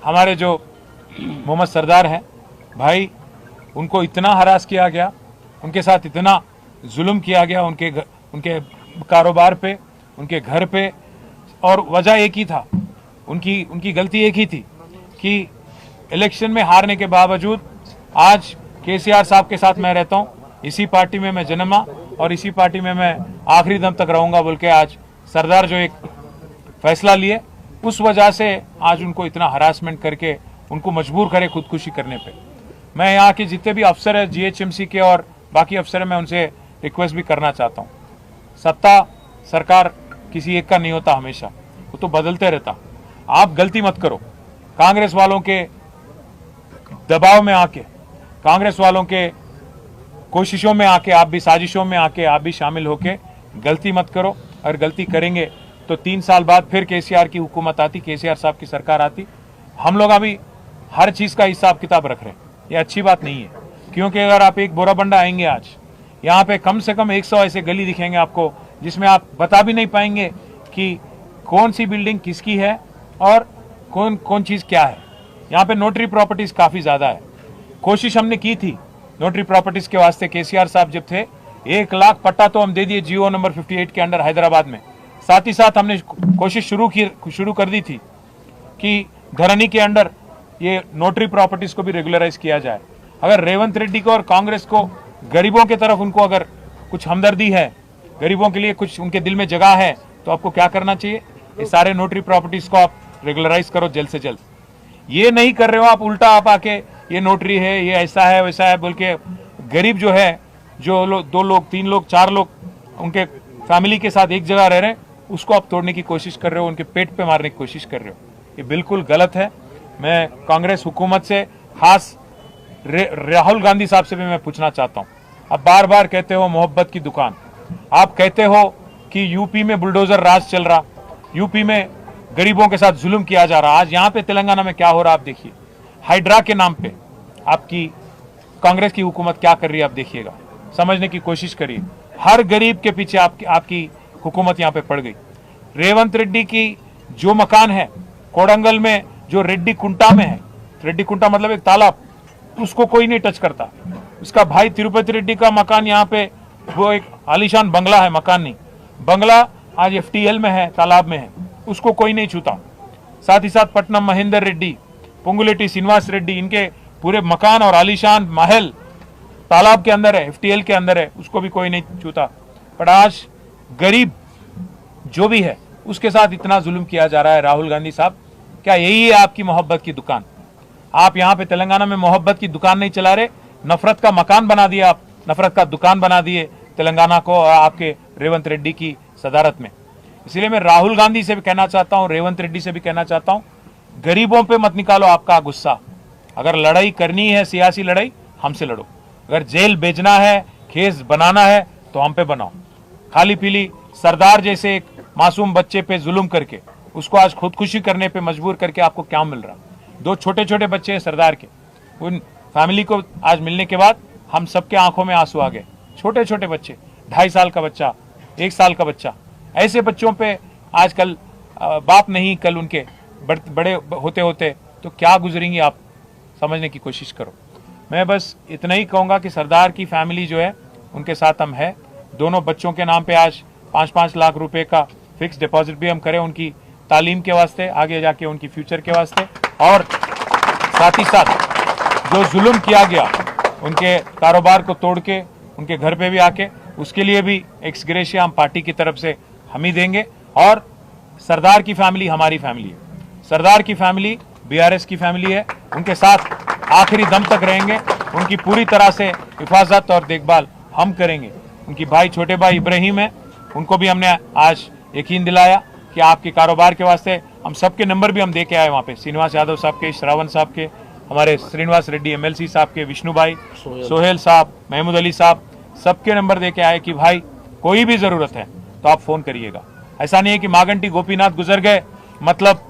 हमारे जो मोहम्मद सरदार हैं भाई, उनको इतना हरास किया गया, उनके साथ इतना जुल्म किया गया, उनके कारोबार पे, उनके घर पे, और वजह एक ही था, उनकी गलती एक ही थी कि इलेक्शन में हारने के बावजूद आज केसीआर साहब के साथ मैं रहता हूं, इसी पार्टी में मैं जन्मा और इसी पार्टी में मैं आखिरी दम तक रहूंगा बोल के आज सरदार जो एक फैसला लिए, उस वजह से आज उनको इतना हरासमेंट करके उनको मजबूर करे खुदकुशी करने पे। मैं यहाँ के जितने भी अफसर है जीएचएमसी के और बाकी अफसर है, मैं उनसे रिक्वेस्ट भी करना चाहता हूँ, सत्ता सरकार किसी एक का नहीं होता, हमेशा वो तो बदलते रहता। आप गलती मत करो, कांग्रेस वालों के दबाव में आके, कांग्रेस वालों के कोशिशों में आके, आप भी साजिशों में आके आप भी शामिल होके गलती मत करो। अगर गलती करेंगे तो 3 साल बाद फिर केसीआर की हुकूमत आती, केसीआर साहब की सरकार आती। हम लोग अभी हर चीज का हिसाब किताब रख रहे हैं, ये अच्छी बात नहीं है, क्योंकि अगर आप एक बोराबंडा आएंगे आज यहाँ पे कम से कम 100 ऐसे गली दिखेंगे आपको जिसमें आप बता भी नहीं पाएंगे कि कौन सी बिल्डिंग किसकी है और कौन कौन चीज क्या है। यहाँ पे नोटरी प्रॉपर्टीज काफी ज्यादा है। कोशिश हमने की थी नोटरी प्रॉपर्टीज के वास्ते, केसीआर साहब जब थे 1 लाख पट्टा तो हम दे दिए जीओ नंबर 58 के अंडर हैदराबाद में। साथ ही साथ हमने कोशिश शुरू कर दी थी कि धरनी के अंडर ये नोटरी प्रॉपर्टीज को भी रेगुलराइज किया जाए। अगर रेवंत रेड्डी को और कांग्रेस को गरीबों की तरफ उनको अगर कुछ हमदर्दी है, गरीबों के लिए कुछ उनके दिल में जगह है, तो आपको क्या करना चाहिए, ये सारे नोटरी प्रॉपर्टीज को आप रेगुलराइज करो जल्द से जल्द। ये नहीं कर रहे हो आप, उल्टा आप आके ये नोटरी है, ये ऐसा है वैसा है बोल के गरीब जो है, जो 2 लोग 3 लोग 4 लोग उनके फैमिली के साथ एक जगह रह रहे हैं, उसको आप तोड़ने की कोशिश कर रहे हो, उनके पेट पे मारने की कोशिश कर रहे हो। ये बिल्कुल गलत है। मैं कांग्रेस हुकूमत से, खास राहुल गांधी साहब से भी मैं पूछना चाहता हूं, आप बार बार कहते हो मोहब्बत की दुकान, आप कहते हो कि यूपी में बुलडोजर राज चल रहा, यूपी में गरीबों के साथ जुल्म किया जा रहा। आज यहाँ पे तेलंगाना में क्या हो रहा आप देखिए, हाइड्रा के नाम पे आपकी कांग्रेस की हुकूमत क्या कर रही है आप देखिएगा, समझने की कोशिश करिए। हर गरीब के पीछे आपकी हुकूमत यहाँ पे पड़ गई। रेवंत रेड्डी की जो मकान है कोडंगल में, जो रेड्डी कुंटा में है, रेड्डी कुंटा मतलब एक तालाब, उसको कोई नहीं टच करता। उसका भाई तिरुपति रेड्डी का मकान यहाँ पे, वो एक आलीशान बंगला है, मकान नहीं बंगला, आज एफटीएल में है, तालाब में है, उसको कोई नहीं छूता। साथ ही साथ पटनम महेंदर रेड्डी, पुंगुलेटी श्रीनिवास रेड्डी, इनके पूरे मकान और आलीशान महल तालाब के अंदर है, एफटीएल के अंदर है, उसको भी कोई नहीं छूता। पर आज गरीब जो भी है उसके साथ इतना जुल्म किया जा रहा है। राहुल गांधी साहब, क्या यही है आपकी मोहब्बत की दुकान? आप यहाँ पे तेलंगाना में मोहब्बत की दुकान नहीं चला रहे, नफरत का मकान बना दिया, आप नफरत का दुकान बना दिए तेलंगाना को और आपके रेवंत रेड्डी की सदारत में। इसलिए मैं राहुल गांधी से भी कहना चाहता हूं, रेवंत रेड्डी से भी कहना चाहता हूं, गरीबों पे मत निकालो आपका गुस्सा। अगर लड़ाई करनी है, सियासी लड़ाई, हमसे लड़ो। अगर जेल भेजना है, केस बनाना है, तो हम पे बनाओ। खाली पीली सरदार जैसे एक मासूम बच्चे पे जुल्म करके उसको आज खुदकुशी करने पे मजबूर करके आपको क्या मिल रहा? 2 छोटे छोटे बच्चे हैं सरदार के, उन फैमिली को आज मिलने के बाद हम सबके आंखों में आंसू आ गए। छोटे छोटे बच्चे, 2.5 साल का बच्चा, 1 साल का बच्चा, ऐसे बच्चों पे आजकल बाप नहीं, कल उनके बड़े होते होते तो क्या गुजरेंगी आप, समझने की कोशिश करो। मैं बस इतना ही कहूँगा कि सरदार की फैमिली जो है उनके साथ हम है। दोनों बच्चों के नाम पे आज 5-5 लाख रुपए का फिक्स डिपॉजिट भी हम करें, उनकी तालीम के वास्ते, आगे जाके उनकी फ्यूचर के वास्ते। और साथ ही साथ जो जुल्म किया गया उनके कारोबार को तोड़ के उनके घर पे भी आके, उसके लिए भी एक्स ग्रेशिया हम पार्टी की तरफ से हम ही देंगे। और सरदार की फैमिली हमारी फैमिली है, सरदार की फैमिली बीआरएस की फैमिली है, उनके साथ आखिरी दम तक रहेंगे, उनकी पूरी तरह से हिफाजत और देखभाल हम करेंगे। उनकी भाई, छोटे भाई इब्राहिम है, उनको भी हमने आज यकीन दिलाया कि आपके कारोबार के वास्ते हम सबके नंबर भी हम दे के आए वहाँ पे, श्रीनिवास यादव साहब के, श्रावण साहब के, हमारे श्रीनिवास रेड्डी एमएलसी साहब के, विष्णु भाई, सोहेल साहब, महमूद अली साहब, सबके नंबर दे के आए कि भाई कोई भी जरूरत है तो आप फोन करिएगा। ऐसा नहीं है कि मागंटी गोपीनाथ गुजर गए मतलब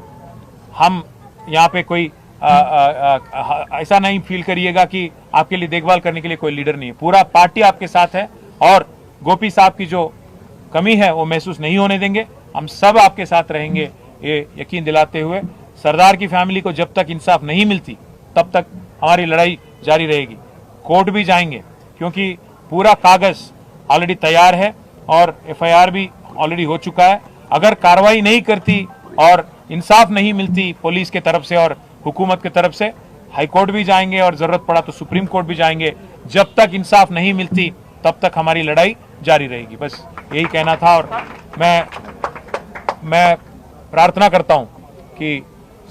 हम यहाँ पे कोई ऐसा नहीं फील करिएगा कि आपके लिए देखभाल करने के लिए कोई लीडर नहीं है। पूरा पार्टी आपके साथ है और गोपी साहब की जो कमी है वो महसूस नहीं होने देंगे। हम सब आपके साथ रहेंगे, ये यकीन दिलाते हुए सरदार की फैमिली को जब तक इंसाफ नहीं मिलती तब तक हमारी लड़ाई जारी रहेगी। कोर्ट भी जाएंगे क्योंकि पूरा कागज ऑलरेडी तैयार है और एफआईआर भी ऑलरेडी हो चुका है। अगर कार्रवाई नहीं करती और इंसाफ नहीं मिलती पुलिस के तरफ से और हुकूमत की तरफ से, हाई कोर्ट भी जाएंगे और जरूरत पड़ा तो सुप्रीम कोर्ट भी जाएंगे। जब तक इंसाफ नहीं मिलती तब तक हमारी लड़ाई जारी रहेगी। बस यही कहना था। और मैं प्रार्थना करता हूं कि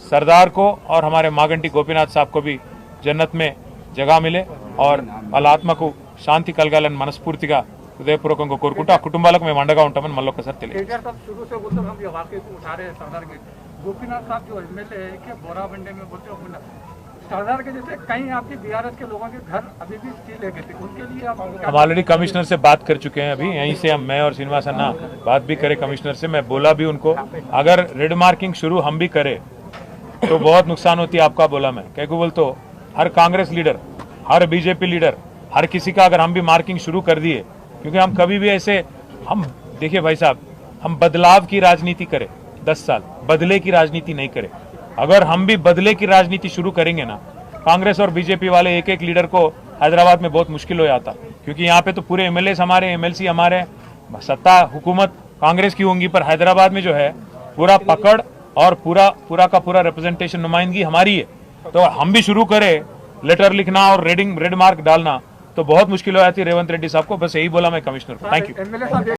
सरदार को और हमारे मागंटी गोपीनाथ साहब को भी जन्नत में जगह मिले और వాళ్ళ ఆత్మకు శాంతి కలగాలని మనస్ఫూర్తిగా హృదయపూర్వకంగా కోరుకుంటూ ఆ కుటుంబాలకు మేము అండగా ఉంటామని మళ్ళొకసారి తెలియజేస్తాం। केजरीवाल साहब शुरू से बोलते हम ये वाकई को उठा रहे हैं सरदार के। गोपीनाथ साहब जो एमएलए है कि बोराबंडे में बोलते हो सरदार के जैसे कई आपके बीआरएस के लोगों के घर अभी भी सील है थे, उनके लिए हम ऑलरेडी कमिश्नर से बात कर चुके हैं। अभी यहीं से मैं और श्रीनिवास अन्ना बात भी करें कमिश्नर से। मैं बोला भी उनको अगर रेड मार्किंग शुरू हम भी करें तो बहुत नुकसान होती है आपका। बोला मैं क्या बोल तो हर कांग्रेस लीडर, हर बीजेपी लीडर, हर किसी का अगर हम भी मार्किंग शुरू कर दिए, क्योंकि हम कभी भी ऐसे हम देखिए भाई साहब, हम बदलाव की राजनीति करें 10 साल, बदले की राजनीति नहीं करें। अगर हम भी बदले की राजनीति शुरू करेंगे ना, कांग्रेस और बीजेपी वाले एक एक लीडर को हैदराबाद में बहुत मुश्किल हो जाता, क्योंकि यहाँ पे तो पूरे एमएलए हमारे, एमएलसी हमारे, सत्ता हुकूमत कांग्रेस की होंगी, पर हैदराबाद में जो है पूरा पकड़ और पूरा का पूरा रिप्रेजेंटेशन, नुमाइंदगी हमारी है। तो हम भी शुरू करें लेटर लिखना और रेड मार्क डालना तो बहुत मुश्किल हो जाती है रेवंत रेड्डी साहब को। बस यही बोला मैं कमिश्नर को। Thank you.